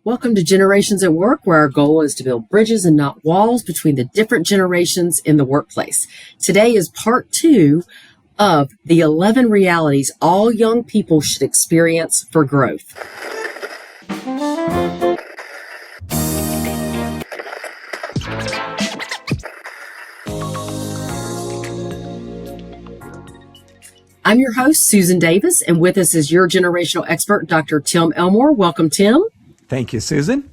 Welcome to Generations at Work, where our goal is to build bridges and not walls between the different generations in the workplace. Today is part 2 of the 11 realities all young people should experience for growth. I'm your host, Susan Davis, and with us is your generational expert, Dr. Tim Elmore. Welcome, Tim. Thank you, Susan.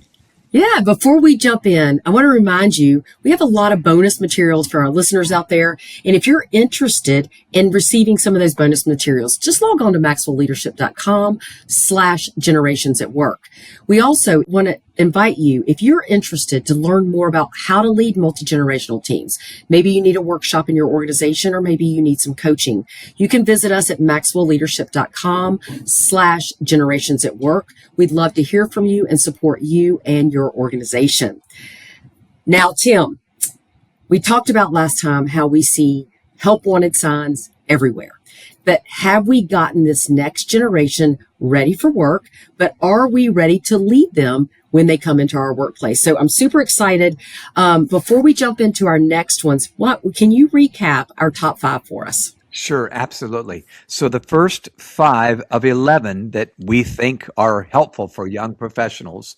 Yeah, before we jump in, I want to remind you, we have a lot of bonus materials for our listeners out there. And if you're interested in receiving some of those bonus materials, just log on to maxwellleadership.com/generations at work. We also want to invite you, if you're interested to learn more about how to lead multi-generational teams, maybe you need a workshop in your organization, or maybe you need some coaching, you can visit us at maxwellleadership.com/generations at work. We'd love to hear from you and support you and your organization. Now, Tim, we talked about last time how we see help wanted signs everywhere. But have we gotten this next generation ready for work? But are we ready to lead them when they come into our workplace? So I'm super excited. Before we jump into our next ones, can you recap our top 5 for us? Sure, absolutely. So the first 5 of 11 that we think are helpful for young professionals.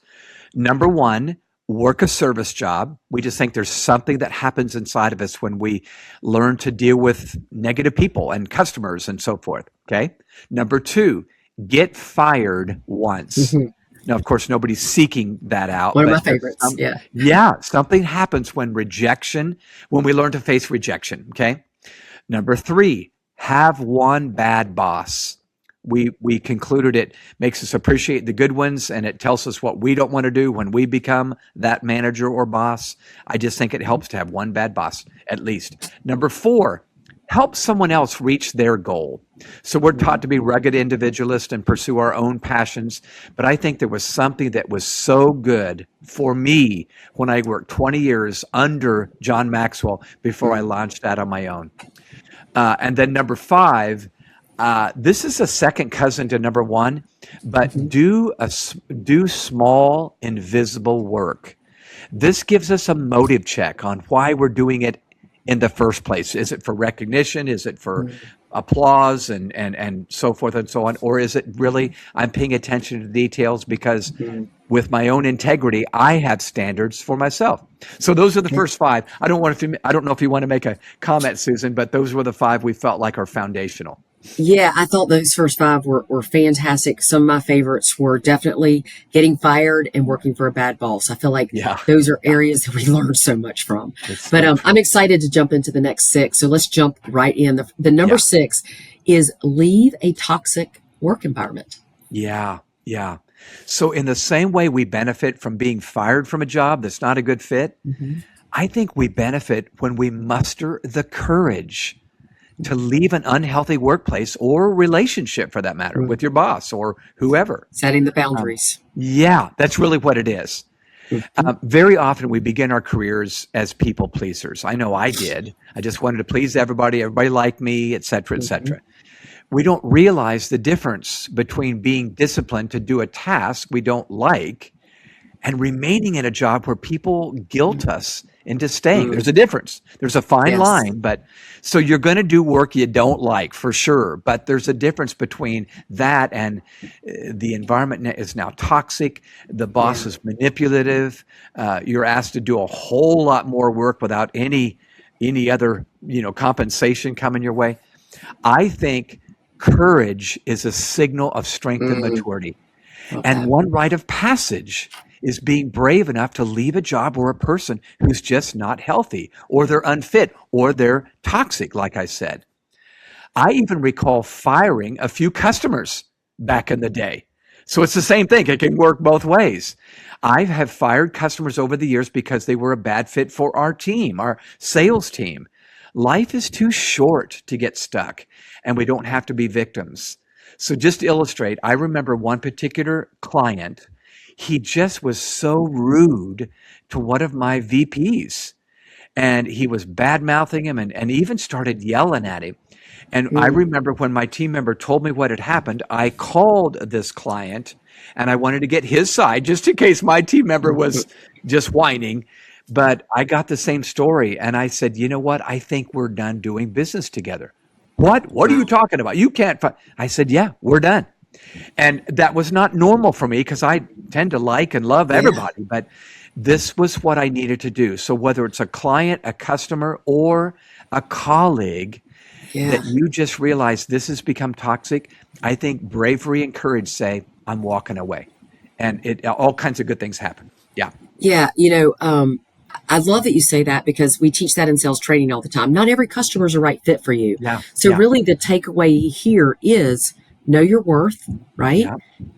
Number 1, work a service job. We just think there's something that happens inside of us when we learn to deal with negative people and customers and so forth. Okay. Number 2, get fired once. Mm-hmm. Now, of course, nobody's seeking that out. One of my favorites. Yeah. Something happens when we learn to face rejection. Okay. Number 3, have one bad boss. We concluded it makes us appreciate the good ones, and it tells us what we don't want to do when we become that manager or boss. I just think it helps to have one bad boss, at least. Number 4, help someone else reach their goal. So we're taught to be rugged individualists and pursue our own passions, but I think there was something that was so good for me when I worked 20 years under John Maxwell before I launched out on my own. And then number 5, this is a second cousin to number 1, but do small, invisible work. This gives us a motive check on why we're doing it in the first place. Is it for recognition? Is it for applause and so forth and so on? Or is it really, I'm paying attention to details because with my own integrity, I have standards for myself. So those are the first 5. I don't know if you want to make a comment, Susan, but those were the 5 we felt like are foundational. Yeah, I thought those first 5 were fantastic. Some of my favorites were definitely getting fired and working for a bad boss. I feel like those are areas that we learned so much from. I'm excited to jump into the next 6. So let's jump right in. The number 6 is leave a toxic work environment. Yeah. So in the same way we benefit from being fired from a job that's not a good fit, I think we benefit when we muster the courage to leave an unhealthy workplace or relationship, for that matter, with your boss or whoever. Setting the boundaries. That's really what it is. Very often we begin our careers as people pleasers. I know I did. I just wanted to please everybody liked me, et cetera, et cetera. We don't realize the difference between being disciplined to do a task we don't like and remaining in a job where people guilt us into staying. There's a difference. There's a fine line, but so you're going to do work you don't like for sure, but there's a difference between that and the environment is now toxic. The boss is manipulative. You're asked to do a whole lot more work without any other, compensation coming your way. I think courage is a signal of strength and maturity. And one rite of passage is being brave enough to leave a job or a person who's just not healthy, or they're unfit, or they're toxic, like I said. I even recall firing a few customers back in the day. So it's the same thing. It can work both ways. I have fired customers over the years because they were a bad fit for our team, our sales team. Life is too short to get stuck, and we don't have to be victims. So just to illustrate, I remember one particular client. He just was so rude to one of my VPs, and he was bad-mouthing him and even started yelling at him. And I remember when my team member told me what had happened, I called this client and I wanted to get his side just in case my team member was just whining. But I got the same story, and I said, you know what? I think we're done doing business together. What are you talking about? You can't I said, yeah, we're done. And that was not normal for me because I tend to like and love everybody, but this was what I needed to do. So whether it's a client, a customer, or a colleague that you just realize this has become toxic, I think bravery and courage say, I'm walking away. And all kinds of good things happen. Yeah. Yeah. I love that you say that because we teach that in sales training all the time. Not every customer is a right fit for you. Yeah. So really the takeaway here is know your worth, right?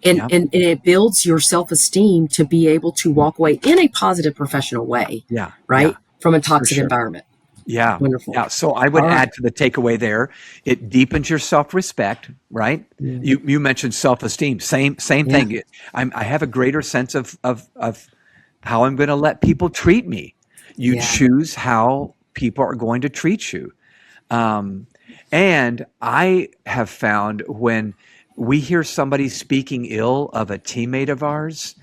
Yeah. And it builds your self-esteem to be able to walk away in a positive professional way. Yeah. Right. Yeah. From a toxic environment. Yeah. Wonderful. Yeah. So I would add to the takeaway there. It deepens your self-respect, right? You mentioned self-esteem. Same thing. I have a greater sense of how I'm going to let people treat me. You choose how people are going to treat you. And I have found when we hear somebody speaking ill of a teammate of ours,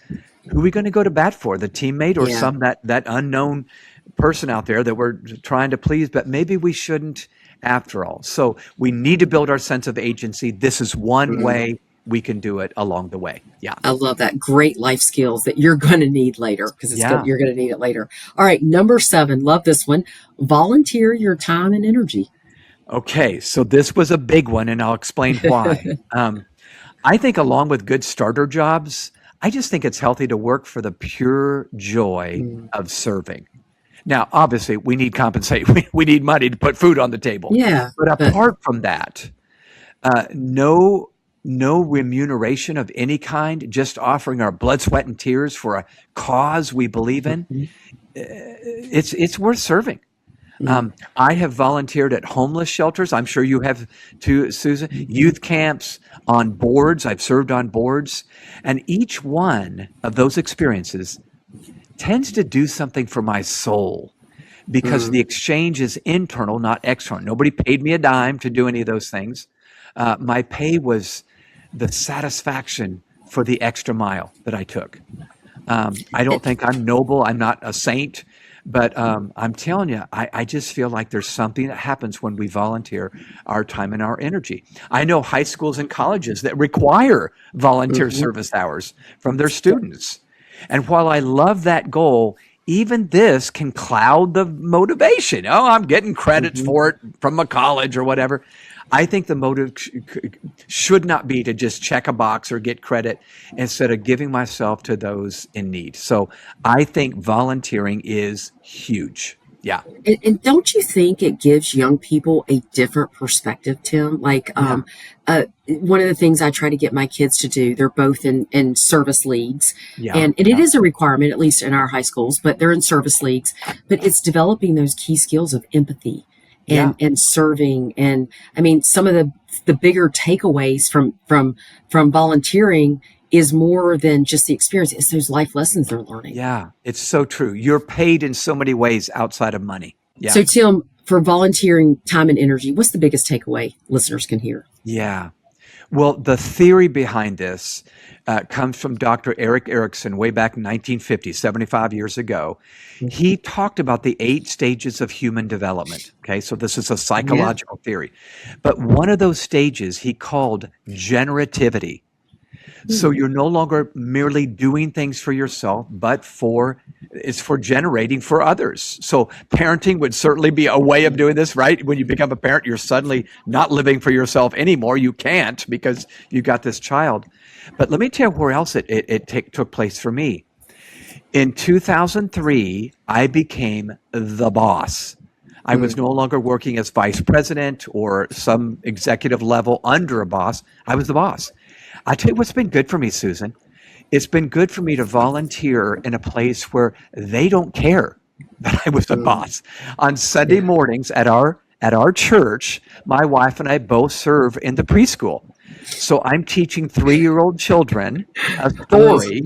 who are we going to go to bat for? The teammate or that unknown person out there that we're trying to please, but maybe we shouldn't after all. So we need to build our sense of agency. This is one way we can do it along the way. Yeah. I love that. Great life skills that you're going to need later because you're going to need it later. All right. Number 7. Love this one. Volunteer your time and energy. Okay. So this was a big one and I'll explain why. I think along with good starter jobs, I just think it's healthy to work for the pure joy of serving. Now, obviously, we need compensation. We need money to put food on the table. Yeah. But apart from that, no remuneration of any kind, just offering our blood, sweat, and tears for a cause we believe in, it's worth serving. I have volunteered at homeless shelters. I'm sure you have too, Susan. Youth camps, on boards. I've served on boards. And each one of those experiences tends to do something for my soul because the exchange is internal, not external. Nobody paid me a dime to do any of those things. My pay was the satisfaction for the extra mile that I took. I don't think I'm noble. I'm not a saint. But I'm telling you, I just feel like there's something that happens when we volunteer our time and our energy. I know high schools and colleges that require volunteer service hours from their students. And while I love that goal, even this can cloud the motivation. Oh, I'm getting credits for it from a college or whatever. I think the motive should not be to just check a box or get credit instead of giving myself to those in need. So I think volunteering is huge. Yeah. And don't you think it gives young people a different perspective, Tim? Like, one of the things I try to get my kids to do, they're both in service leagues. And it is a requirement, at least in our high schools, but they're in service leagues. But it's developing those key skills of empathy and serving. And I mean, some of the bigger takeaways from volunteering is more than just the experience. It's those life lessons they're learning. Yeah, it's so true. You're paid in so many ways outside of money. Yeah. So Tim, for volunteering time and energy, what's the biggest takeaway listeners can hear? Yeah. Well, the theory behind this comes from Dr. Erik Erikson way back in 1950, 75 years ago. He talked about the 8 stages of human development. Okay, so this is a psychological theory. But one of those stages he called generativity. So you're no longer merely doing things for yourself, but it's for generating for others. So parenting would certainly be a way of doing this, right? When you become a parent, you're suddenly not living for yourself anymore. You can't because you got this child. But let me tell you where else it took place for me. In 2003, I became the boss. I was no longer working as vice president or some executive level under a boss. I was the boss. I tell you what's been good for me, Susan. It's been good for me to volunteer in a place where they don't care that I was a boss. On Sunday mornings at our church, my wife and I both serve in the preschool. So I'm teaching 3-year-old children a Oh, story,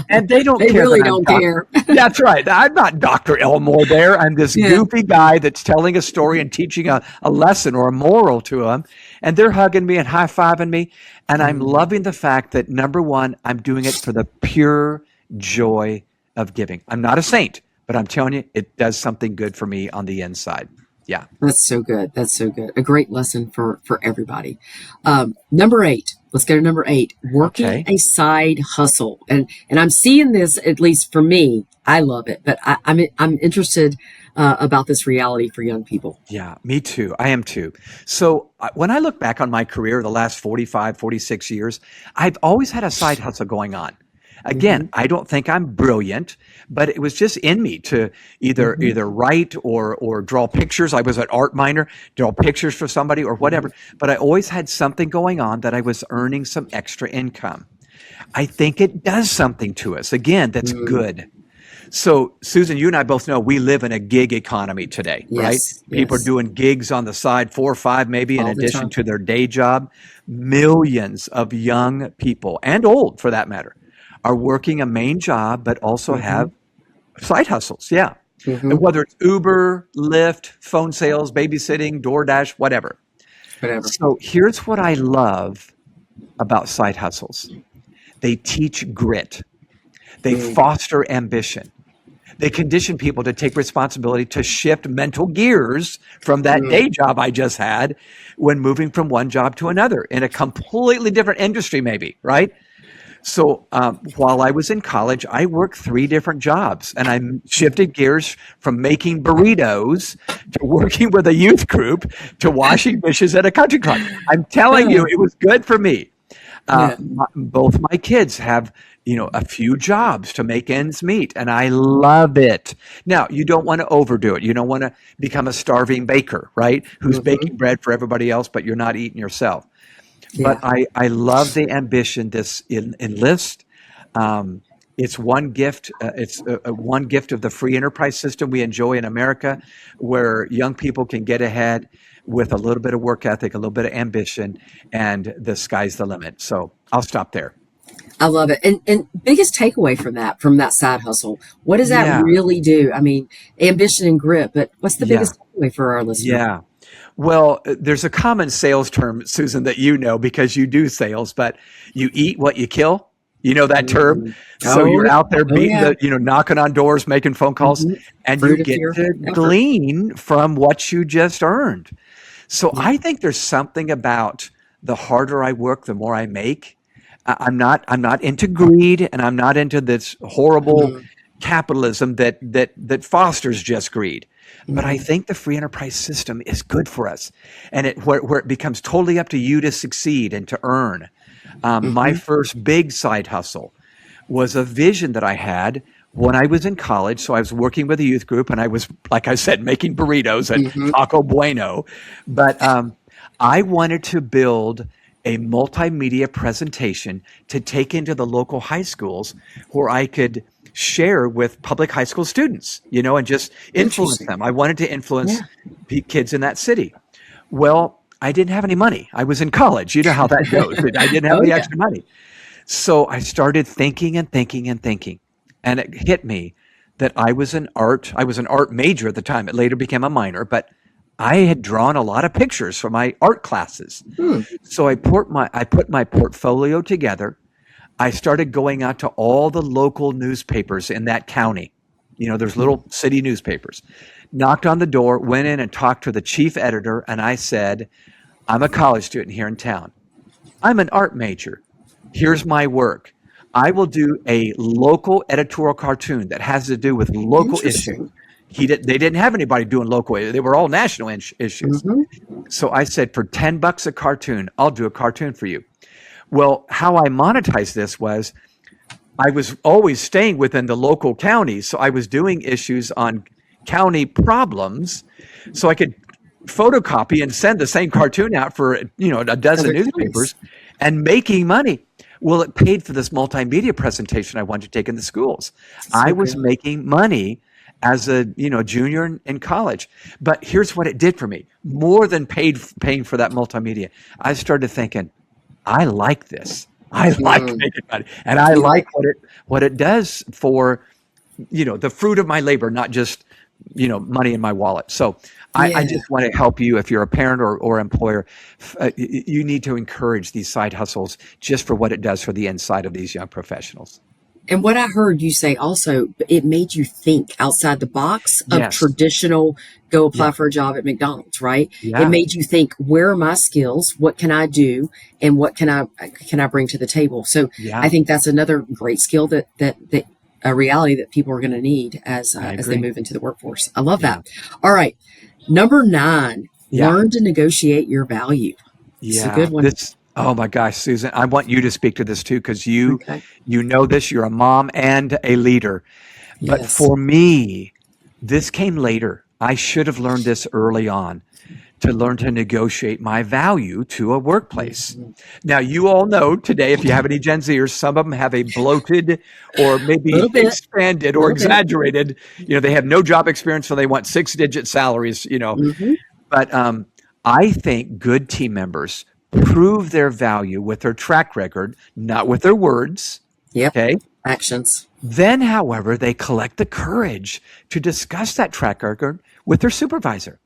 and they don't they care that really I'm don't care. That's right. I'm not Dr. Elmore there. I'm this Yeah. goofy guy that's telling a story and teaching a lesson or a moral to them. And they're hugging me and high fiving me. And I'm Mm, loving the fact that, number one, I'm doing it for the pure joy of giving. I'm not a saint, but I'm telling you, it does something good for me on the inside. Yeah. that's so good. That's so good. A great lesson for everybody. Number 8. Let's go to number 8. Working Okay. a side hustle, and I'm seeing this, at least for me. I love it, but I'm interested about this reality for young people. Yeah, me too. I am too. So when I look back on my career, the last 45, 46 years, I've always had a side hustle going on. Again, Hmm. I don't think I'm brilliant, but it was just in me to Hmm. either write or draw pictures. I was an art minor, draw pictures for somebody or Hmm. whatever. But I always had something going on that I was earning some extra income. I think it does something to us. Again, that's Mm, good. So, Susan, you and I both know we live in a gig economy today, right? yes, People are yes, doing gigs on the side, 4 or 5 maybe, in all the addition time. to their day job. Millions of young people, and old for that matter, are working a main job, but also Hmm. have side hustles. Yeah. And Hmm. whether it's Uber, Lyft, phone sales, babysitting, DoorDash, whatever. Whatever. So, here's what I love about side hustles: they teach grit, they Mm, foster ambition. They condition people to take responsibility to shift mental gears from that mm, day job I just had when moving from one job to another in a completely different industry, maybe, right? So while I was in college, I worked 3 different jobs and I shifted gears from making burritos to working with a youth group to washing dishes at a country club. I'm telling you, yeah, it was good for me. yeah. Both my kids have, a few jobs to make ends meet, and I love it. Now, you don't want to overdo it. You don't want to become a starving baker, right? Who's Hmm. baking bread for everybody else, but you're not eating yourself. But Yeah. I love the ambition this enlist. Um, it's one gift. It's one gift of the free enterprise system we enjoy in America, where young people can get ahead with a little bit of work ethic, a little bit of ambition, and the sky's the limit. So I'll stop there. I love it. And biggest takeaway from that side hustle. What does that Yeah, really do? I mean, ambition and grit, but what's the yeah, biggest takeaway for our listener? yeah. Well, there's a common sales term, Susan, that you know because you do sales, but you eat what you kill. You know that term? Mm. So Oh you're yeah. out there Oh beating yeah. knocking on doors, making phone calls, Hmm. and you Fruit of get your to effort. glean from what you just earned. So Yeah. I think there's something about the harder I work, the more I make. I'm not into greed, and I'm not into this horrible Mm-hmm. capitalism that fosters just greed. But I Hmm. think the free enterprise system is good for us, and where it becomes totally up to you to succeed and to earn. My Hmm. first big side hustle was a vision that I had when I was in college. So I was working with a youth group, and I was, like I said, making burritos at Hmm. Taco Bueno. But I wanted to build a multimedia presentation to take into the local high schools where I could share with public high school students, and just influence Interesting. them. I wanted to influence Yeah. kids in that city. Well, I didn't have any money. I was in college. You know how that goes. I didn't have Oh any yeah. extra money. So I started thinking and thinking and thinking, and it hit me that I was an art major at the time. It later became a minor, but I had drawn a lot of pictures for my art classes. Hmm. So I put my portfolio together. I started going out to all the local newspapers in that county. There's little city newspapers. Knocked on the door, went in and talked to the chief editor, and I said, "I'm a college student here in town. I'm an art major. Here's my work. I will do a local editorial cartoon that has to do with local issues." Interesting. They didn't have anybody doing local. They were all national issues. Hmm. So I said, for $10 a cartoon, I'll do a cartoon for you. Well, how I monetized this was I was always staying within the local counties. So I was doing issues on county problems so I could photocopy and send the same cartoon out for, a dozen Other counties. newspapers and making money. Well, it paid for this multimedia presentation I wanted to take in the schools. I So was good. making money as a junior in college. But here's what it did for me: more than paying for that multimedia. I started thinking, I like this. I like Mm, making money, and I you like, like what it does for, the fruit of my labor, not just, money in my wallet. So I yeah. just want to help you if you're a parent or employer. You need to encourage these side hustles just for what it does for the inside of these young professionals. And what I heard you say also, it made you think outside the box of Yes. traditional go apply Yeah. for a job at McDonald's, right? It Yeah. made you think, where are my skills? What can I do? And what can I bring to the table? So I Yeah. think that's another great skill that a reality that people are going to need I as they agree. move into the workforce. I love Yeah. that. All right. Number 9, Yeah. learn to negotiate your value. It's a Yeah. good one. Oh my gosh, Susan, I want you to speak to this too, because Okay. you know this, you're a mom and a leader. But Yes. for me, this came later. I should have learned this early on to learn to negotiate my value to a workplace. Mhm. Now, you all know today, if you have any Gen Zers, some of them have a bloated or A maybe little bit. expanded A or little bit. exaggerated. They have no job experience, so they want six-digit salaries. Hmm. But I think good team members prove their value with their track record, not with their words. Yep. Okay. Actions. Then, however, they collect the courage to discuss that track record with their supervisor.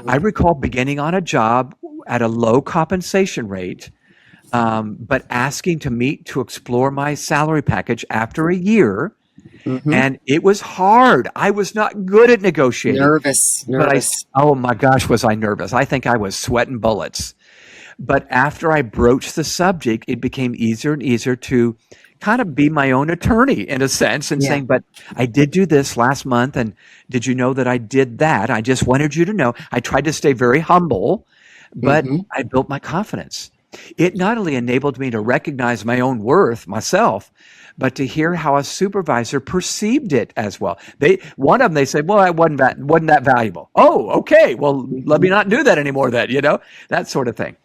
I Hmm. recall beginning on a job at a low compensation rate, but asking to meet to explore my salary package after a year. Hmm. And it was hard. I was not good at negotiating, Nervous, but nervous. oh my gosh, was I nervous. I think I was sweating bullets. But after I broached the subject, it became easier and easier to kind of be my own attorney in a sense and Yeah. saying, but I did do this last month. And did you know that I did that? I just wanted you to know. I tried to stay very humble, but Hmm. I built my confidence. It not only enabled me to recognize my own worth myself, but to hear how a supervisor perceived it as well. One of them, they said, well, I wasn't that valuable. Oh, okay. Well, let Hmm. me not do that anymore then, that sort of thing.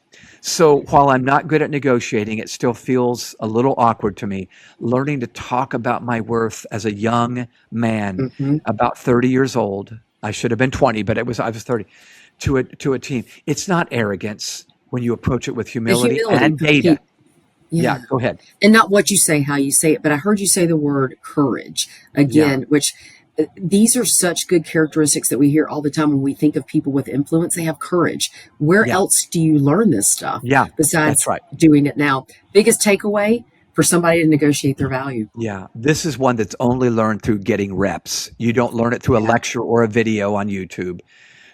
So while I'm not good at negotiating, it still feels a little awkward to me learning to talk about my worth as a young man, Hmm. about 30 years old. I should have been 20, but I was 30, to a team. It's not arrogance when you approach it with The humility humility. and data. Yeah, Yeah. go ahead. And not what you say, how you say it, but I heard you say the word courage Yeah, again, which these are such good characteristics that we hear all the time when we think of people with influence. They have courage. Where yeah, else do you learn this stuff yeah. That's besides right. doing it now? Biggest takeaway for somebody to negotiate their value. Yeah, this is one that's only learned through getting reps. You don't learn it through a Yeah. lecture or a video on YouTube.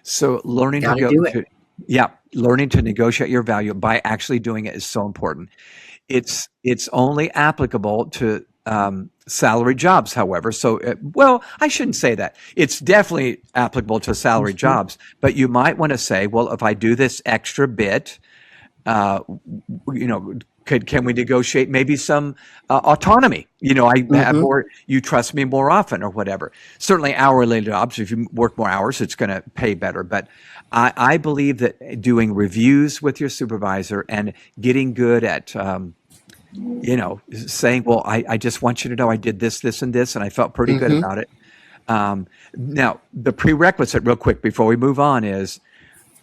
So Got to do it. learning to negotiate your value by actually doing it is so important. It's only applicable to salary jobs, however. So, well, I shouldn't say that. It's definitely applicable to salary Mhm. jobs, but you might want to say, well, if I do this extra bit, uh, you know, can we negotiate maybe some autonomy? I have Mhm. more. You trust me more often, or whatever. Certainly, hourly jobs. If you work more hours, it's going to pay better. But I believe that doing reviews with your supervisor and getting good at saying, well, I just want you to know I did this, this, and this, and I felt pretty good Mhm. about it. Now, the prerequisite, real quick, before we move on, is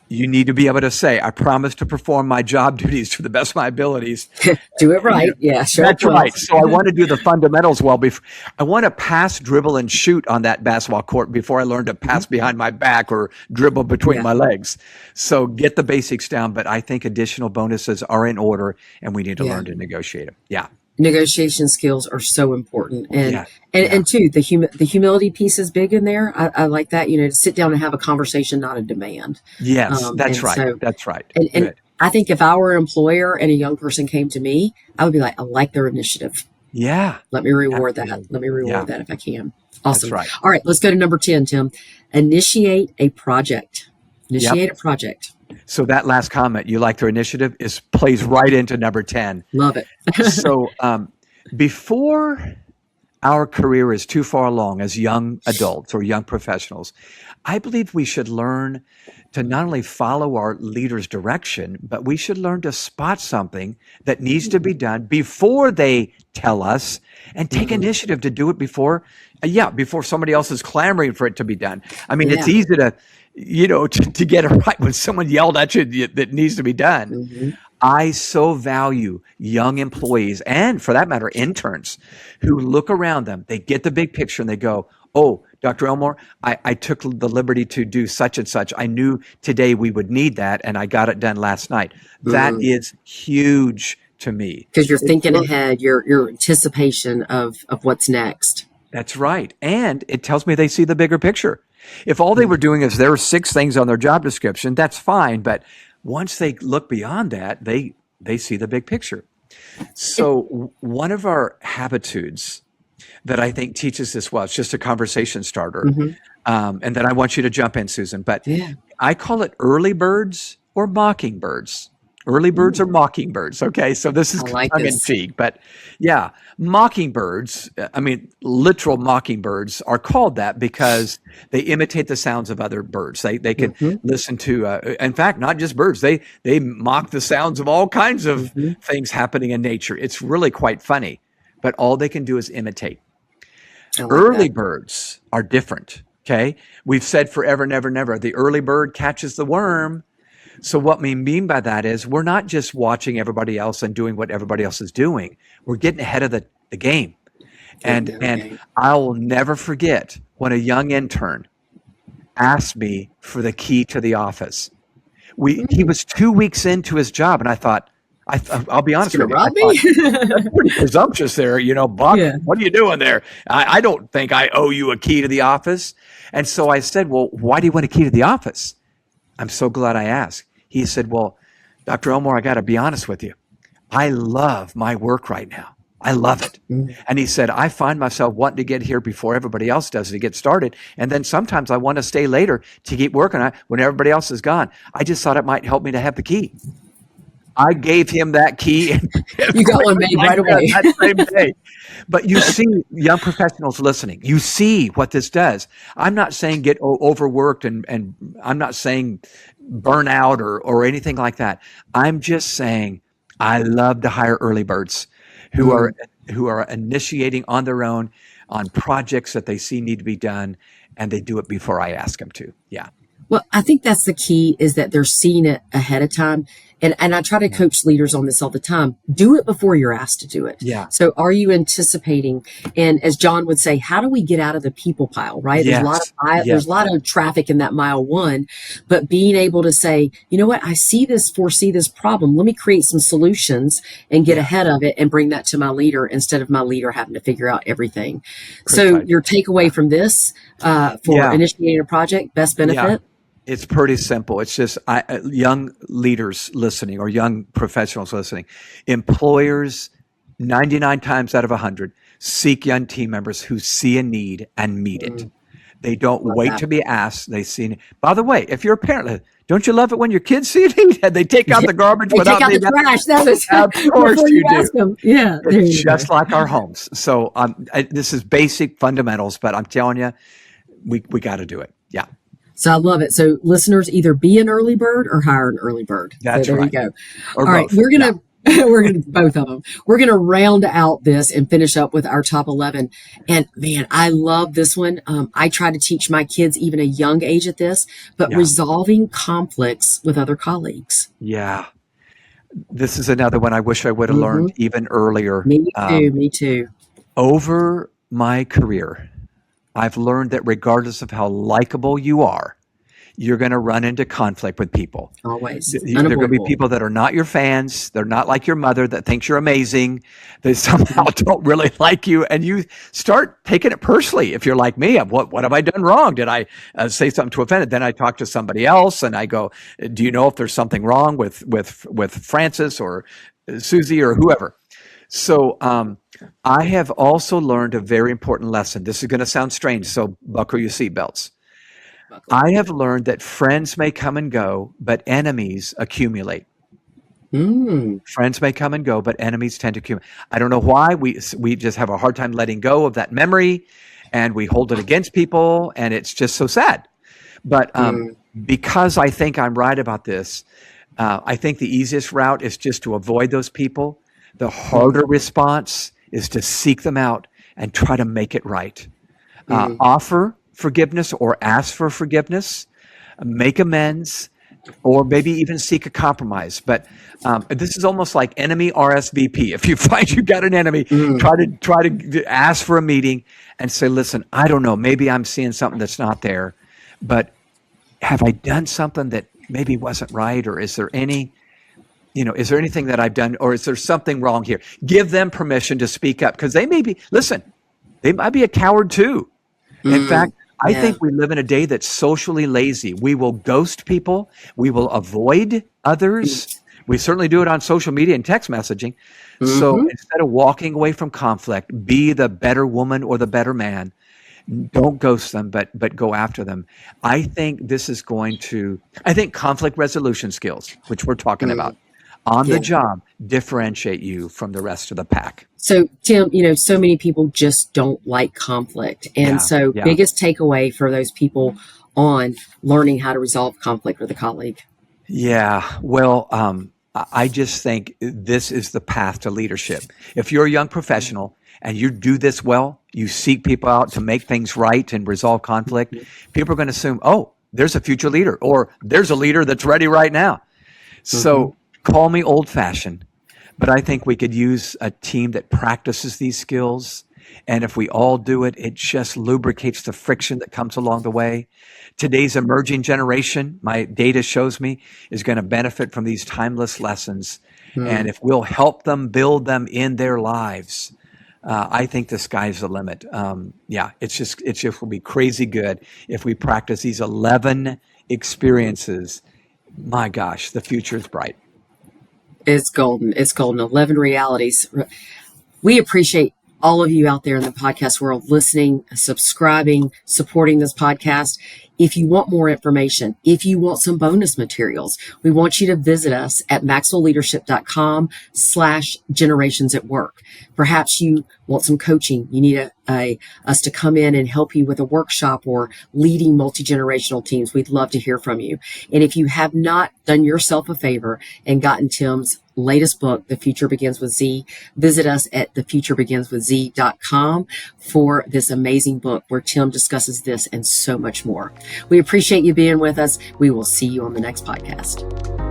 you need to be able to say, I promise to perform my job duties to the best of my abilities. Do it right. Yeah. Show up That's well. right. So I want to do the fundamentals well. I want to pass, dribble, and shoot on that basketball court before I learn to Mhm. pass behind my back or dribble between Yeah. my legs. So get the basics down, but I think additional bonuses are in order, and we need to Yeah. learn to negotiate them. Yeah, Negotiation skills are so important, and yeah, and yeah. and two, the humility piece is big in there. I like that, to sit down and have a conversation, not a demand. Yes, that's And right. so, That's right. and Good. I think if I were an employer and a young person came to me, I would be like, I like their initiative. Yeah, Let me reward that. absolutely. Let me reward Yeah, that if I can. that's Awesome. right. All right, let's go to number 10, Tim. Initiate a project. Yep. Initiate a project. So that last comment, you like their initiative, plays right into number 10. Love it. So before our career is too far along as young adults or young professionals, I believe we should learn to not only follow our leader's direction, but we should learn to spot something that needs to be done before they tell us and take Mhm. initiative to do it before somebody else is clamoring for it to be done. I mean, it's Yeah. easy to get it right when someone yelled at you that needs to be done. Hmm. I so value young employees and, for that matter, interns who look around them, they get the big picture and they go, oh, Dr. Elmore, I took the liberty to do such and such. I knew today we would need that, and I got it done last night. That is huge to me. Because you're thinking ahead, your anticipation of what's next. That's right. And it tells me they see the bigger picture. If all they were doing is there were 6 things on their job description, that's fine. But once they look beyond that, they see the big picture. So one of our habitudes that I think teaches this well, it's just a conversation starter. And then I want you to jump in, Susan. But I call it early birds or mockingbirds. Early birds or mockingbirds. Okay, so this is tongue in cheek, but yeah, mockingbirds, I mean, literal mockingbirds are called that because they imitate the sounds of other birds. They can listen to, in fact, not just birds, they mock the sounds of all kinds of things happening in nature. It's really quite funny, but all they can do is imitate. Early birds are different, okay? We've said forever, never, never, the early bird catches the worm. So what we mean by that is we're not just watching everybody else and doing what everybody else is doing. We're getting ahead of the game. And I will never forget when a young intern asked me for the key to the office. He was 2 weeks into his job, and I thought, I'll be honest with you, I thought, that's pretty presumptuous there, Buck, what are you doing there? I don't think I owe you a key to the office. And so I said, well, why do you want a key to the office? I'm so glad I asked. He said, well, Dr. Elmore, I got to be honest with you. I love my work right now. I love it. And he said, I find myself wanting to get here before everybody else does to get started. And then sometimes I want to stay later to keep working on it when everybody else is gone. I just thought it might help me to have the key. I gave him that key. You got one made right away. That same day. But you see young professionals listening. You see what this does. I'm not saying get overworked and I'm not saying burn out or anything like that. I'm just saying I love to hire early birds who are initiating on their own on projects that they see need to be done, and they do it before I ask them to. Yeah. Well, I think that's the key, is that they're seeing it ahead of time. And I try to coach leaders on this all the time. Do it before you're asked to do it. Yeah. So are you anticipating? And as John would say, how do we get out of the people pile, right? Yes. There's a lot of traffic in that mile one, but being able to say, you know what, I foresee this problem. Let me create some solutions and get ahead of it and bring that to my leader instead of my leader having to figure out everything. So your takeaway from this for initiating a project, best benefit? It's pretty simple. It's just young leaders listening or young professionals listening. Employers, 99 times out of 100, seek young team members who see a need and meet it. They don't wait to be asked. They see. By the way, if you're a parent, don't you love it when your kids see a need and they take out the garbage without take out the trash? That is, of course you do. Them. Yeah, it's just like our homes. So this is basic fundamentals, but I'm telling you, we got to do it. Yeah. So I love it. So listeners, either be an early bird or hire an early bird. That's so there right. you go. Or all right, both. we're gonna both of them. We're gonna round out this and finish up with our top 11. And man, I love this one. I try to teach my kids even a young age at this, but resolving conflicts with other colleagues. Yeah. This is another one I wish I would have learned even earlier. Me too. Over my career, I've learned that regardless of how likable you are, you're going to run into conflict with people. Always. There are going to be people that are not your fans. They're not like your mother that thinks you're amazing. They somehow don't really like you. And you start taking it personally. If you're like me, what have I done wrong? Did I say something to offend it? Then I talk to somebody else and I go, do you know if there's something wrong with Francis or Susie or whoever? So I have also learned a very important lesson. This is going to sound strange, so buckle your seatbelts. I have learned that friends may come and go, but enemies accumulate. Friends may come and go, but enemies tend to accumulate. I don't know why. We just have a hard time letting go of that memory, and we hold it against people, and it's just so sad. But because I think I'm right about this, I think the easiest route is just to avoid those people. The harder response is to seek them out and try to make it right. Offer forgiveness or ask for forgiveness, make amends, or maybe even seek a compromise. But this is almost like enemy RSVP. If you find you got an enemy, try to ask for a meeting and say, listen, I don't know, maybe I'm seeing something that's not there, but have I done something that maybe wasn't right? Or is there anything that I've done, or is there something wrong here? Give them permission to speak up, because they might be a coward too. In fact, I think we live in a day that's socially lazy. We will ghost people. We will avoid others. We certainly do it on social media and text messaging. So instead of walking away from conflict, be the better woman or the better man. Don't ghost them, but go after them. I think conflict resolution skills, which we're talking about on the job, differentiate you from the rest of the pack. So, Tim, so many people just don't like conflict. And biggest takeaway for those people on learning how to resolve conflict with a colleague? Yeah, well, I just think this is the path to leadership. If you're a young professional and you do this well, you seek people out to make things right and resolve conflict, people are going to assume, oh, there's a future leader, or there's a leader that's ready right now. So call me old-fashioned, but I think we could use a team that practices these skills. And if we all do it, it just lubricates the friction that comes along the way. Today's emerging generation, my data shows me, is going to benefit from these timeless lessons. And if we'll help them build them in their lives, I think the sky's the limit. It just will be crazy good if we practice these 11 experiences. My gosh, the future is bright. It's golden. It's golden. 11 realities. We appreciate all of you out there in the podcast world listening, subscribing, supporting this podcast. If you want more information, if you want some bonus materials, we want you to visit us at maxwellleadership.com/generations at work. Perhaps you want some coaching. You need us to come in and help you with a workshop or leading multi-generational teams. We'd love to hear from you. And if you have not done yourself a favor and gotten Tim's latest book, The Future Begins with Z, visit us at thefuturebeginswithz.com for this amazing book where Tim discusses this and so much more. We appreciate you being with us. We will see you on the next podcast.